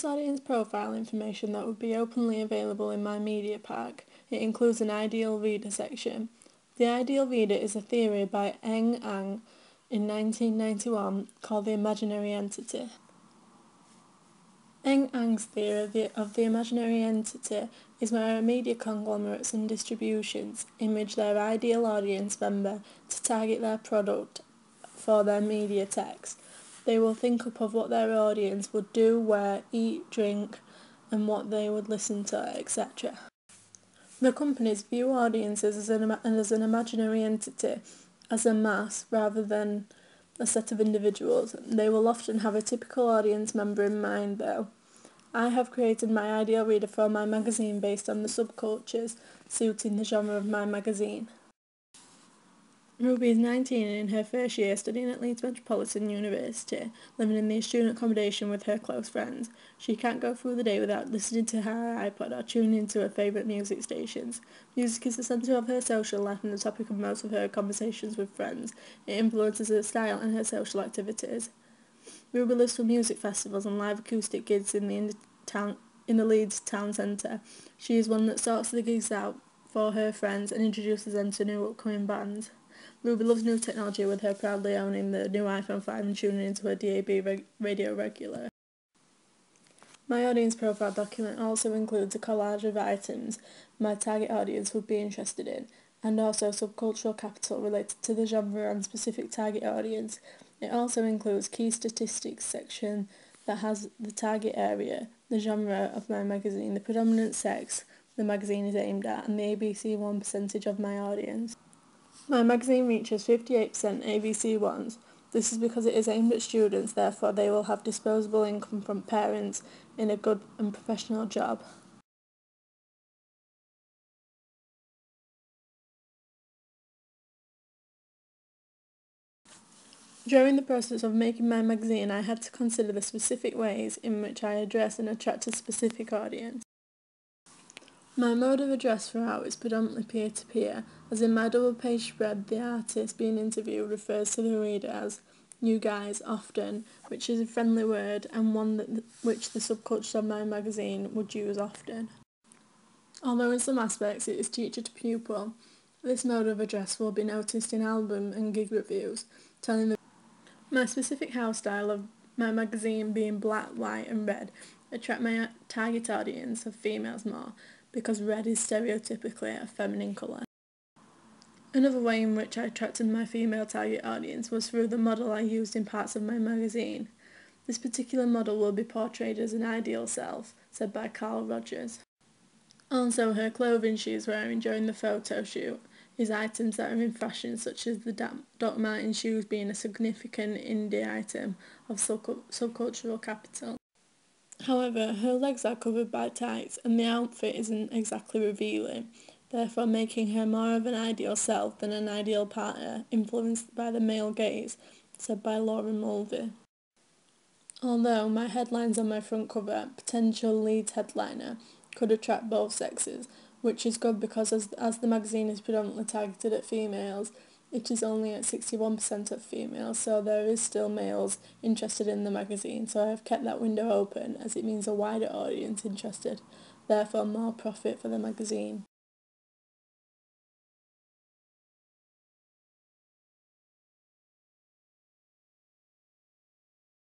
this audience profile information that would be openly available in my media pack. It includes an ideal reader section. The ideal reader is a theory by Eng Ang in 1991 called the imaginary entity. Eng Ang's theory of the imaginary entity is where media conglomerates and distributions image their ideal audience member to target their product for their media text. They will think up of what their audience would do, wear, eat, drink, and what they would listen to, etc. The companies view audiences as an imaginary entity, as a mass rather than a set of individuals. They will often have a typical audience member in mind, though. I have created my ideal reader for my magazine based on the subcultures suiting the genre of my magazine. Ruby is 19 and in her first year studying at Leeds Metropolitan University, living in the student accommodation with her close friends. She can't go through the day without listening to her iPod or tuning into her favourite music stations. Music is the centre of her social life and the topic of most of her conversations with friends. It influences her style and her social activities. Ruby lives for music festivals and live acoustic gigs in the Leeds town centre. She is one that sorts the gigs out for her friends and introduces them to new upcoming bands. Ruby loves new technology, with her proudly owning the new iPhone 5 and tuning into her DAB radio regular. My audience profile document also includes a collage of items my target audience would be interested in, and also subcultural capital related to the genre and specific target audience. It also includes key statistics section that has the target area, the genre of my magazine, the predominant sex the magazine is aimed at, and the ABC1 percentage of my audience. My magazine reaches 58% ABC1s. This is because it is aimed at students, therefore they will have disposable income from parents in a good and professional job. During the process of making my magazine, I had to consider the specific ways in which I address and attract a specific audience. My mode of address throughout is predominantly peer-to-peer, as in my double-page spread, the artist being interviewed refers to the reader as "you guys" often, which is a friendly word and one which the subculture of my magazine would use often. Although in some aspects it is teacher to pupil, this mode of address will be noticed in album and gig reviews, telling my specific house style of my magazine being black, white and red attract my target audience of females more, because red is stereotypically a feminine colour. Another way in which I attracted my female target audience was through the model I used in parts of my magazine. This particular model will be portrayed as an ideal self, said by Carl Rogers. Also, her clothing she is wearing during the photo shoot is items that are in fashion, such as the Doc Martens shoes being a significant indie item of subcultural capital. However, her legs are covered by tights and the outfit isn't exactly revealing, therefore making her more of an ideal self than an ideal partner influenced by the male gaze, said by Laura Mulvey. Although my headlines on my front cover, potential lead headliner, could attract both sexes, which is good because as the magazine is predominantly targeted at females, it is only at 61% of females, so there is still males interested in the magazine, so I have kept that window open as it means a wider audience interested, therefore more profit for the magazine.